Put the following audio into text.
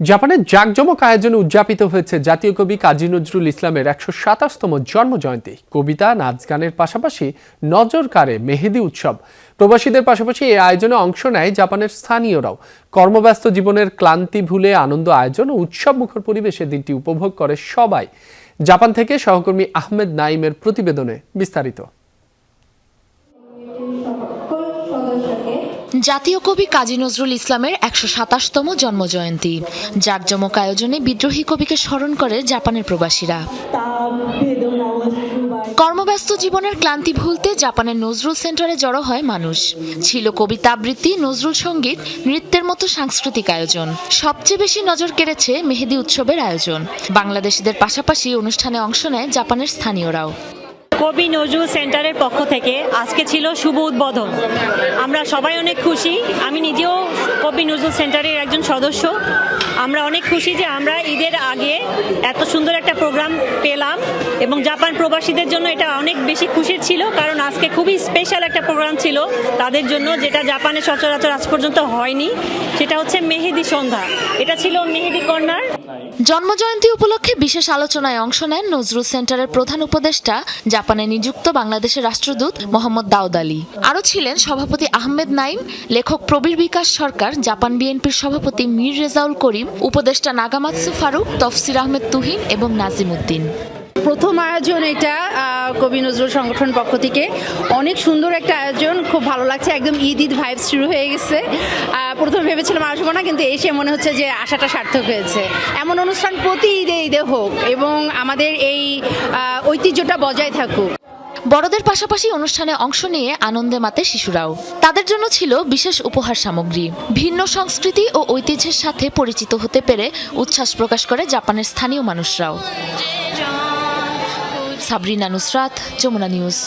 জাপানের জাঁকজমক আয়োজনে উদযাপিত হয়েছে জাতীয় কবি কাজী নজরুল ইসলামের ১২৭তম জন্মজয়ন্তী। কবিতা, নাচ গানের পাশাপাশি নজর কাড়ে মেহেদি উৎসব। প্রবাসীদের পাশাপাশি এই আয়োজনে অংশ নেয় জাপানের স্থানীয়রাও। কর্মব্যস্ত জীবনের ক্লান্তি ভুলে আনন্দ আয়োজন ও উৎসব মুখর পরিবেশে দিনটি উপভোগ করে সবাই। জাপান থেকে সহকর্মী আহমেদ নাইমের প্রতিবেদনে বিস্তারিত। জাতীয় কবি কাজী নজরুল ইসলামের ১২৭তম জন্মজয়ন্তী। জাঁকজমক আয়োজনে বিদ্রোহী কবিকে স্মরণ করে জাপানের প্রবাসীরা। কর্মব্যস্ত জীবনের ক্লান্তি ভুলতে জাপানের নজরুল সেন্টারে জড়ো হয় মানুষ। ছিল কবিতা আবৃত্তি, নজরুল সঙ্গীত, নৃত্যের মতো সাংস্কৃতিক আয়োজন। সবচেয়ে বেশি নজর কেড়েছে মেহেদি উৎসবের আয়োজন। বাংলাদেশিদের পাশাপাশি অনুষ্ঠানে অংশ নেয় জাপানের স্থানীয়রাও। কবি নজরুল সেন্টারের পক্ষ থেকে আজকে ছিল শুভ উদ্বোধন। আমরা সবাই অনেক খুশি। আমি নিজেও কবি নজরুল সেন্টারের একজন সদস্য। আমরা অনেক খুশি যে আমরা ঈদের আগে এত সুন্দর একটা প্রোগ্রাম পেলাম, এবং জাপান প্রবাসীদের জন্য এটা অনেক বেশি খুশির ছিল, কারণ আজকে খুবই স্পেশাল একটা প্রোগ্রাম ছিল তাদের জন্য, যেটা জাপানে সচরাচর আজ পর্যন্ত হয়নি। সেটা হচ্ছে মেহেদি সন্ধ্যা। এটা ছিল মেহেদি কর্নার। জন্মজয়ন্তী উপলক্ষে বিশেষ আলোচনায় অংশ নেন নজরুল সেন্টারের প্রধান উপদেষ্টা, জাপানে নিযুক্ত বাংলাদেশের রাষ্ট্রদূত মোহাম্মদ দাউদ আলী। আরও ছিলেন সভাপতি আহমেদ নাইম, লেখক প্রবীর বিকাশ সরকার, জাপান বিএনপির সভাপতি মীর রেজাউল করিম, উপদেষ্টা নাগামাতসু ফারুক, তফসির আহমেদ তুহিন এবং নাজিম উদ্দিন। প্রথম আয়োজন এটা কবি নজরুল সংগঠন পক্ষ থেকে অনেক সুন্দর একটা আয়োজন। খুব ভালো লাগছে, একদম ঈদ ভাইবস শুরু হয়ে গেছে। প্রথমে ভেবেছিলাম আসবো না, কিন্তু এসে মনে হচ্ছে যে আশাটা সার্থক হয়েছে। এমন অনুষ্ঠান প্রতি ঈদে হোক এবং আমাদের এই ঐতিহ্যটা বজায় থাকুক। বড়দের পাশাপাশি অনুষ্ঠানে অংশ নিয়ে আনন্দে মাতে শিশুরাও। তাদের জন্য ছিল বিশেষ উপহার সামগ্রী। ভিন্ন সংস্কৃতি ও ঐতিহ্যের সাথে পরিচিত হতে পেরে উচ্ছ্বাস প্রকাশ করে জাপানের স্থানীয় মানুষরাও। সাবরিনা নুসরাত, যমুনা নিউজ।